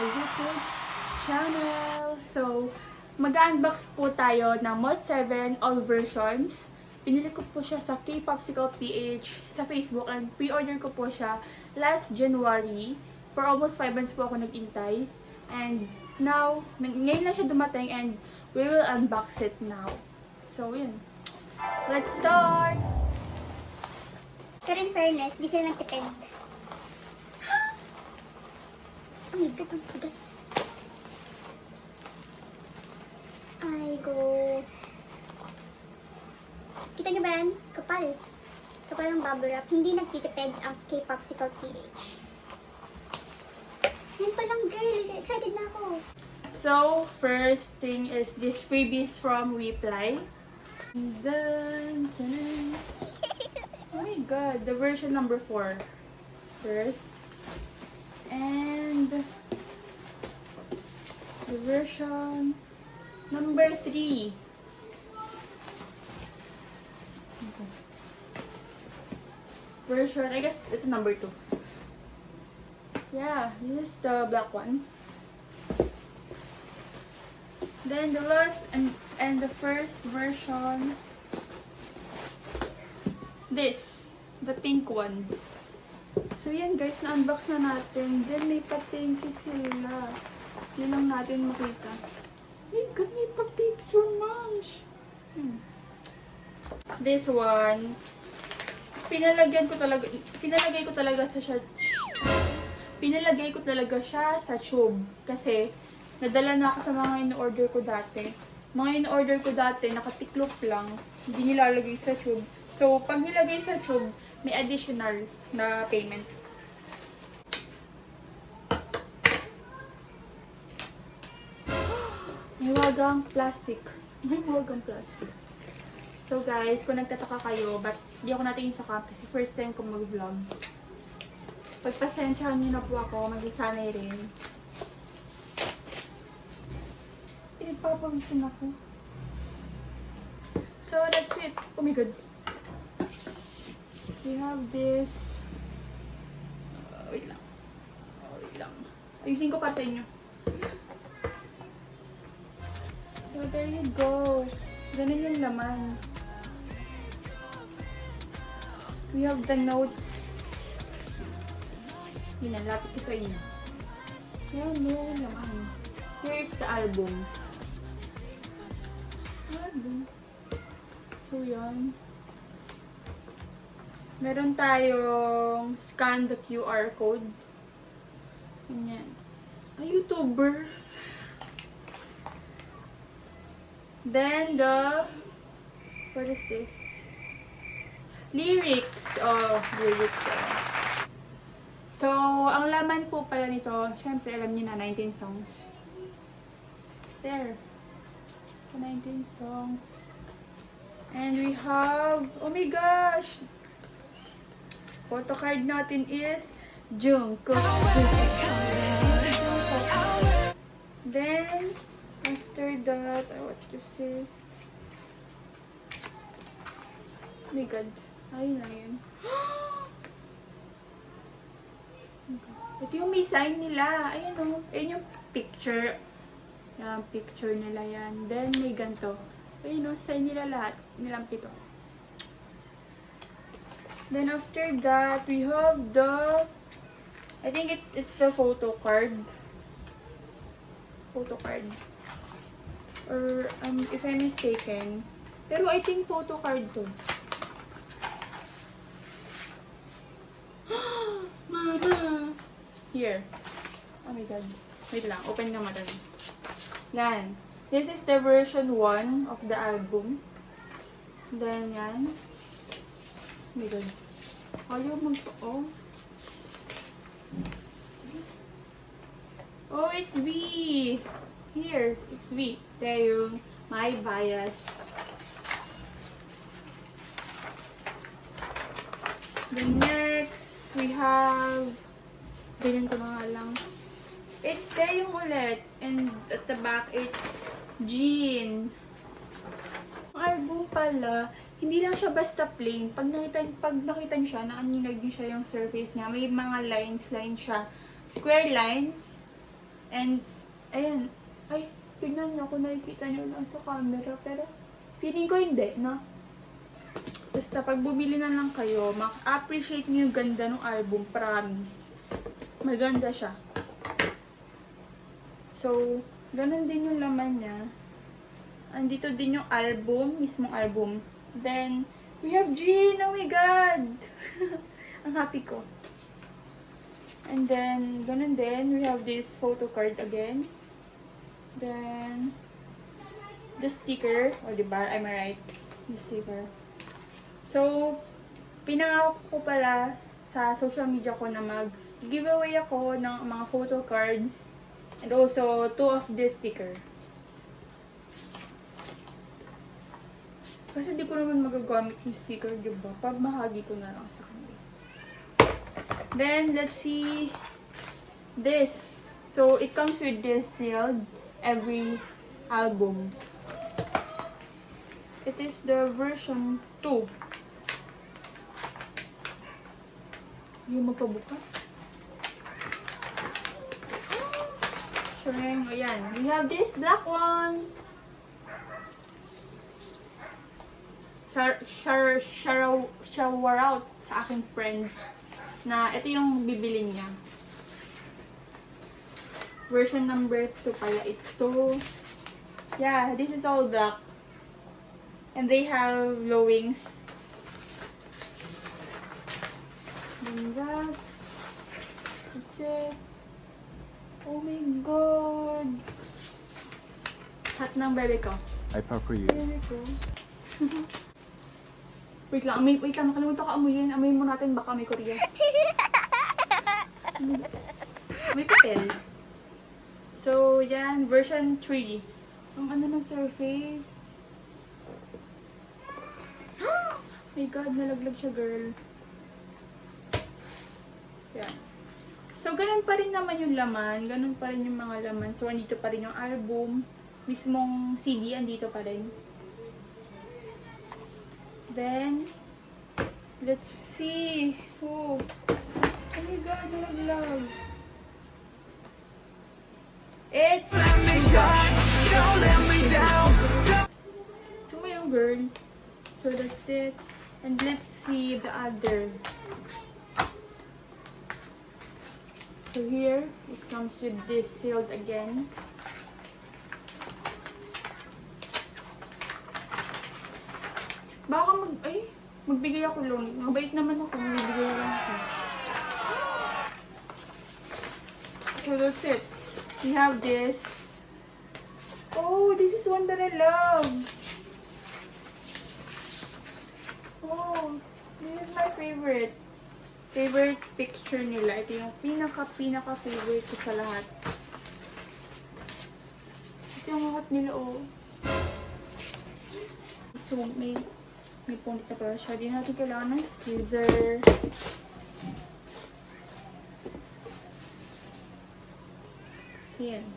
YouTube channel. So, mag-unbox po tayo ng mots 7 all versions. Pinili ko po siya sa K-Popsicle.ph sa Facebook and pre-order ko po siya last January. For almost 5 months po ako nag-intay. And now, ngayon na siya dumating and we will unbox it now. So, yun. Let's start! Pero in fairness, di sila nagtipid. Oh my God, ang tigas. Ay, go. Kita nyo ba yan? Kapal. Kapal ang bubble wrap. Hindi nagtitipid ang K-Popsicle.ph. Yan pa lang, girl. Excited na ako. So, first thing is this freebies from Weply. Dun, dun. Oh my God, the version number 4 first. And the version number 3. Okay. Version, I guess ito number 2. Yeah, this is the black one. Then the last and the first version, this, the pink one. So yan guys, na-unbox na natin. Then may pa-thank you sila. Yun lang natin makita. My God, may pa-picture, moms. This one, pinalagay ko talaga siya sa tube. Kasi, nadala na ako sa mga in-order ko dati. Mga in-order ko dati, nakatiklop lang. Hindi nilalagay sa tube. So, pag nilagay sa tube, may additional na payment. May wagang plastic. May wagang plastic. So guys, kung nagtataka kayo, ba't di ako natingin sa cam kasi first time ko mag-vlog. Pagpasensyahan niyo na po ako, mag-isanay rin. Pinagpapawisin ako. So that's it. Oh my God. We have this. Wait lang. Wait lang. Ayusin ko pa sa inyo. So there you go. Ganun yung laman. We have the notes. Lapit ko sa inyo. Yan, yung laman. Here's the album. So yan. Meron tayong scan the QR code. Ganyan. A YouTuber. Then the, what is this? Lyrics. Oh, lyrics. So, ang laman po pala nito, syempre alam niyo na, 19 songs. There. 19 songs. And we have, oh my gosh! Photo card natin is Jungkook. Then, after that, what to say? Oh my God. Ayun na yun. Ito yung may sign nila. Ayun o. Ayun yung picture. Yan, picture nila yan. Then, may ganito. Ayun o, sign nila lahat. Nilang 7. Then, after that, we have the, I think it's the photo card. Photo card. Or, if I'm mistaken. Pero, I think photo card to. Mama! Here. Oh my God. Wait lang. Open nga mata na. Yan. This is the version 1 of the album. Then, yan. Oh my God. Ayaw oh. Oh, it's V! Here, it's V. There yung my bias. Then next, we have, ganyan ko na nga lang. It's there yung ulit. And at the back, it's Jean. Ang album pala, hindi lang siya basta plain. Pag nakita niyo siya, naaninag din siya yung surface niya. May mga lines siya. Square lines. And, ayan. Ay, tignan nyo kung nakikita nyo lang sa camera. Pero, feeling ko hindi, no? Basta pag bumili na lang kayo, mak-appreciate nyo yung ganda ng album, promise. Maganda siya. So, ganun din yung laman niya. Andito din yung album, mismong album. Then, we have Jean! Oh my God! Ang happy ko. And then, ganun din, we have this photo card again. Then, the sticker. O, diba? Am I right? The sticker. So, pinangako ko pala sa social media ko na mag-giveaway ako ng mga photo cards and also 2 of this sticker. Kasi di ko naman magagamit yung sticker, diba? Pag mahagi ko na lang sa kanila. Then, let's see this. So, it comes with this sealed every album. It is the version 2. Yung magpabukas. Shring, ayan. We have this black one. Shower out sa aking friends na ito yung bibili niya. Version number 2 pala ito. Yeah, this is all black. And they have low wings. And that's it. Oh my God. Hot ng bebe ko. I pepper you. Bebe ko. Wait lang, nakalimutan ka amuyin. Amuyin mo natin, baka may Korea. May papel. So, yan, version 3. Ang ano ng surface. My God, nalaglag siya, girl. Yan. So, ganun pa rin naman yung laman. Ganun pa rin yung mga laman. So, andito pa rin yung album. Mismong CD, andito pa rin. Then, let's see. Oh my God, nalaglag. It's... So, yung girl. So, that's it. And let's see the other. So, here, it comes with this sealed again. Baka magbigay ako long. Mabait naman ako, magbigay lang ako. So that's it. We have this. Oh, this is one that I love. Oh, this is my favorite. Favorite picture nila. Ito yung pinaka favorite ko sa lahat. Kasi yung hot nila, oh. So, may punit na pala siya. Di natin kailangan ng scissor. So, yan.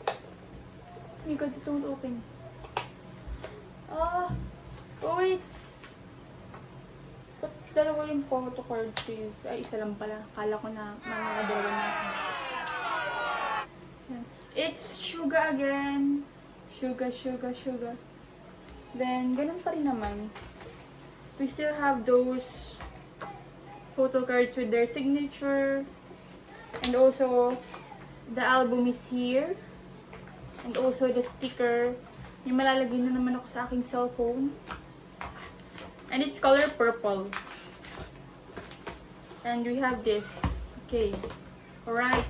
Oh my God, it won't open. Oh, it's... Ba't dalawa yung photo card ko? Ay, isa lang pala. Kala ko na makakadalawa na ako. Yan. It's sugar again. Sugar. Then, ganun pa rin naman. We still have those photo cards with their signature. And also, the album is here. And also, the sticker. Yung malalagay na naman ako sa aking cellphone. And it's color purple. And we have this. Okay. Alright.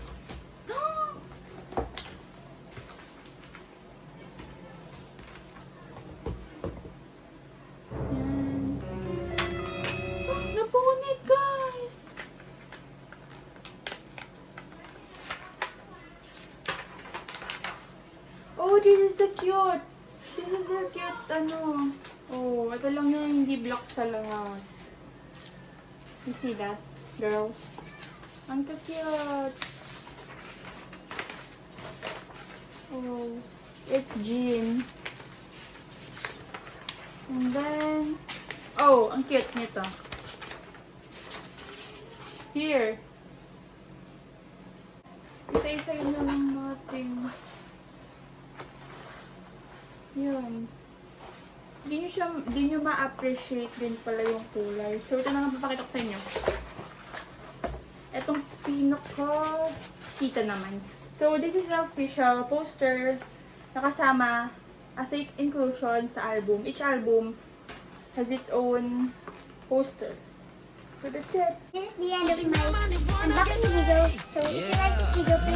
Napunit, guys! Oh, this is so cute! This is so cute, ano. Oh, ito lang yung hindi block sa lahat. You see that, girl? Ang cute! Oh, it's Jean. And then, oh, ang cute nito. Here. Isa isa-isayin na lang natin. Yun. Di nyo ma-appreciate din pala yung kulay. So, ito na lang papakita ko sa inyo. Itong pinaka-kita naman. So, this is the official poster na kasama as a inclusion sa album. Each album has its own poster. So, that's it. This is the end of my unboxing video. So if you like this video,